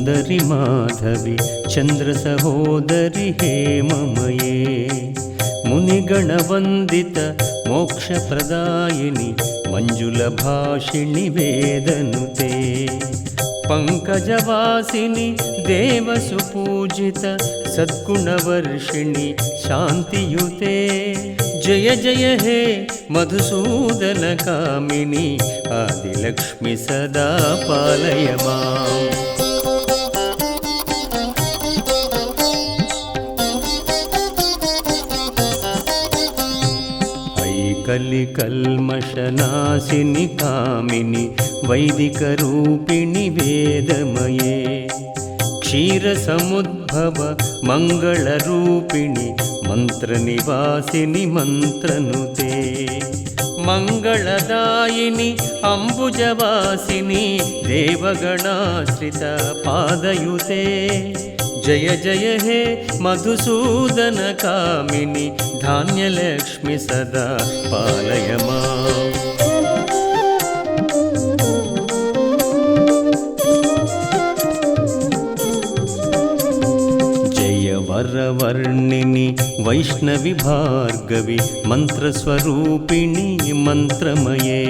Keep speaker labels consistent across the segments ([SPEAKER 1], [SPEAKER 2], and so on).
[SPEAKER 1] ಸುಂದರಿ ಮಾಧವಿ ಚಂದ್ರ ಸಹೋದರಿ ಹೇಮಮಯೇ ಮುನಿಗಣ ವಂದಿತ ಮೋಕ್ಷ ಪ್ರದಾಯಿನಿ ಮಂಜುಲ ಭಾಷಿಣಿ ವೇದನುತೆ ಪಂಕಜವಾಸಿನಿ ದೇವ ಸುಪೂಜಿತ ಸದ್ಗುಣವರ್ಷಿಣಿ ಶಾಂತಿಯುತೆ ಜಯ ಜಯ ಹೇ ಮಧುಸೂದನ ಕಾಮಿನಿ ಆದಿಲಕ್ಷ್ಮಿ ಸದಾ ಪಾಲಯ ಮಾಂ ಕಲಿ ಕಲ್ಮಷನಾಶಿನಿ ಕಾಮಿನಿ ವೈದಿಕ ರೂಪಿಣಿ ವೇದಮಯೇ ಕ್ಷೀರ ಸಮುದ್ಭವ ಮಂಗಳ ರೂಪಿಣಿ ಮಂತ್ರ ನಿವಾಸಿನಿ ಮಂತ್ರನುತೆ ಮಂಗಳದಾಯಿನಿ ಅಂಬುಜವಾಸಿನಿ ದೇವಗಣಾಶ್ರಿತ ಪಾದಯುತೆ ಜಯ ಜಯ ಹೇ ಮಧುಸೂದನ ಕಾಮಿನಿ ಧಾನ್ಯಲಕ್ಷ್ಮಿ ಸದಾ ಪಾಲಯ ಮಾಂ ಜಯ ವರವರ್ಣಿನಿ ವೈಷ್ಣವಿ ಭಾರ್ಗವಿ ಮಂತ್ರಸ್ವರೂಪಿಣಿ ಮಂತ್ರಮಯೇ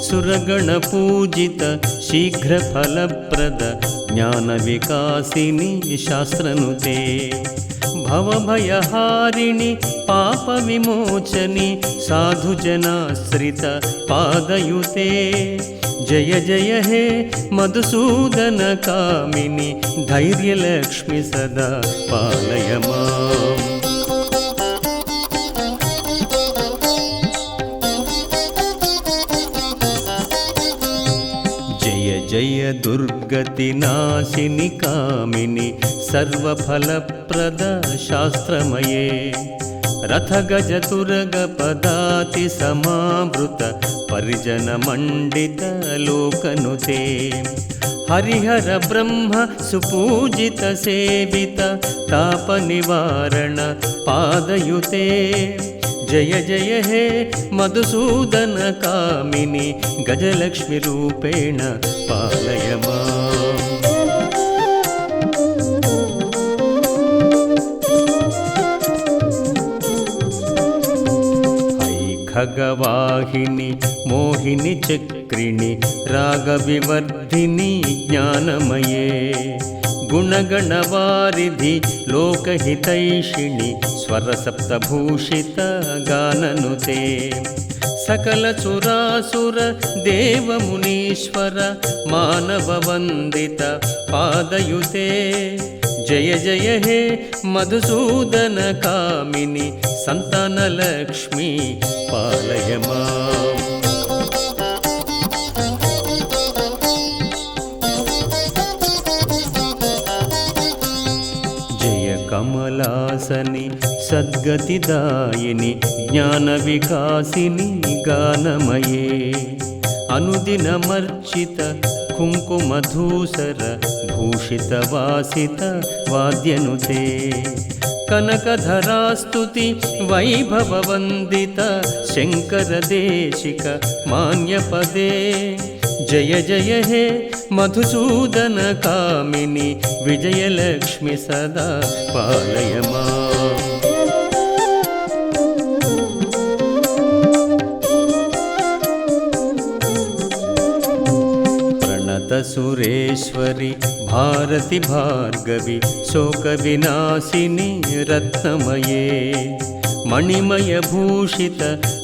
[SPEAKER 1] ಸುರಗಣ ಪೂಜಿತ ಶೀಘ್ರ ಫಲಪ್ರದ ಜ್ಞಾನ ವಿಕಾಸಿನಿ ಶಾಸ್ತ್ರನುತೆ ಭವಭಯಹಾರಿಣಿ ಪಾಪ ವಿಮೋಚನಿ ಸಾಧು ಜನಾಶ್ರಿತ ಪಾದಯುತೆ ಜಯ ಜಯ ಹೇ ಮಧುಸೂದನ ಕಾಮಿನಿ ಧೈರ್ಯಲಕ್ಷ್ಮಿ ಸದಾ ಪಾಲಯ ಮಾಂ ಜಯ ದುರ್ಗತಿ ನಾಶಿನಿ ಕಾಮಿನಿ ಸರ್ವಫಲಪ್ರದ ಶಾಸ್ತ್ರಮಯೇ ರಥಗಜ ತುರಗ ಪದಾತಿ ಸಮಾವೃತ ಪರಿಜನ ಮಂಡಿತ ಲೋಕನುತೆ ಹರಿಹರ ಬ್ರಹ್ಮ ಸುಪೂಜಿತ ಸೇವಿತ ತಾಪ ನಿವಾರಣ ಪಾದಯುತೆ ಜಯ ಜಯ ಹೇ ಮಧುಸೂದನ ಕಾಮಿನಿ ಗಜಲಕ್ಷ್ಮಿ ರೂಪೇಣ ಪಾಲಯ ಮಾಂ ಐ ಖಗವಾಹಿನಿ ಮೋಹಿನಿ ಚಕ್ರಿಣಿ ರಾಗವಿವರ್ಧಿನಿ ಜ್ಞಾನಮಯೇ ಗುಣಗಣವಾರಿಧಿ ಲೋಕಹಿತೈಷಿಣಿ ಸ್ವರಸಪ್ತಭೂಷಿತ ಗಾನನುತೆ ಸಕಲ ಸುರಾಸುರ ದೇವ ಮುನೀಶ್ವರ ಮಾನವ ವಂದಿತ ಪಾದಯುತೆ ಜಯ ಜಯ ಹೇ ಮಧುಸೂದನ ಕಾಮಿನಿ ಸಂತಾನ ಲಕ್ಷ್ಮಿ ಪಾಲಯ ಮಾಂ ಕಮಲಾಸನಿ ಸದ್ಗತಿದಾಯಿನಿ ಜ್ಞಾನ ವಿಕಾಸಿನಿ ಗಾನಮಯೇ ಅನುದಿನ ಮರ್ಚಿತ ಕುಂಕುಮಧೂಸರ ಭೂಷಿತ ವಾಸಿತ ವಾದ್ಯನುತೆ ಕನಕಧರಾಸ್ತುತಿ ವೈಭವ ವಂದಿತ ಶಂಕರ ದೇಶಿಕ ಮಾನ್ಯ ಪದೇ ಜಯ ಜಯ ಹೇ ಮಧುಸೂದನ ಕಾಮಿನಿ ವಿಜಯಲಕ್ಷ್ಮಿ ಸದಾ ಪಾಲಯ ಮಾಂ ಪ್ರಣತ ಸುರೇಶ್ವರಿ ಭಾರತಿ ಭಾರ್ಗವಿ ಶೋಕ ವಿನಾಶಿನಿ ರತ್ನಮಯೇ ಮಣಿಮಯ ಭೂಷಿತ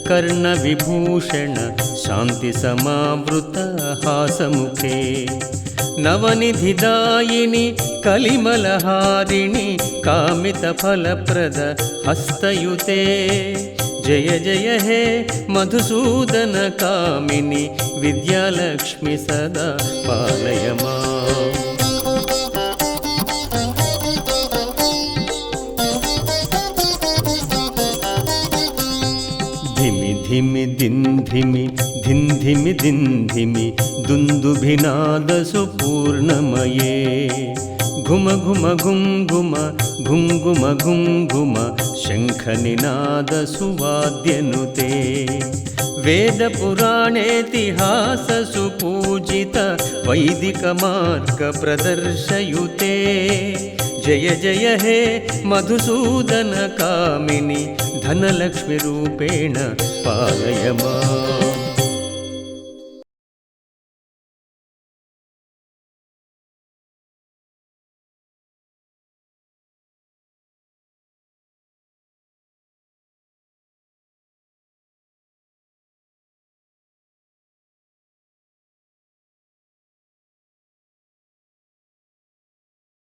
[SPEAKER 1] ಕರ್ಣ ವಿಭೂಷಣ ಶಾಂತಿ ಸಮಾವೃತ ಹಾಸಮುಖೇ ನವನಿಧಿದಾಯಿನಿ ಕಲಿಮಲಹಾರಿಣಿ ಕಾಮಿತ ಫಲಪ್ರದ ಹಸ್ತಯುತೆ ಜಯ ಜಯ ಹೇ ಮಧುಸೂದನ ಕಾಮಿನಿ ವಿದ್ಯಾಲಕ್ಷ್ಮಿ ಸದಾ ಪಾಲಯ ಮಾಂ ಧಿಮಿ ಧಿಮಿ ದಿಂಧಿಮಿ ಧಿಂಧಿಮಿ ದಿಂಧಿಮಿ ದುಂದುಭಿನಾದ ಸುಪೂರ್ಣಮಯೇ घुम घुम घुम घुम घुङ्गुम घुङ्गुम शङ्खनिनाद सुवाद्यनुते वेद पुराणेतिहास सुपूजित वैदिक मार्ग प्रदर्शयुते जय जय हे मधुसूदन कामिनि धनलक्ष्मी रूपेण पालय माम्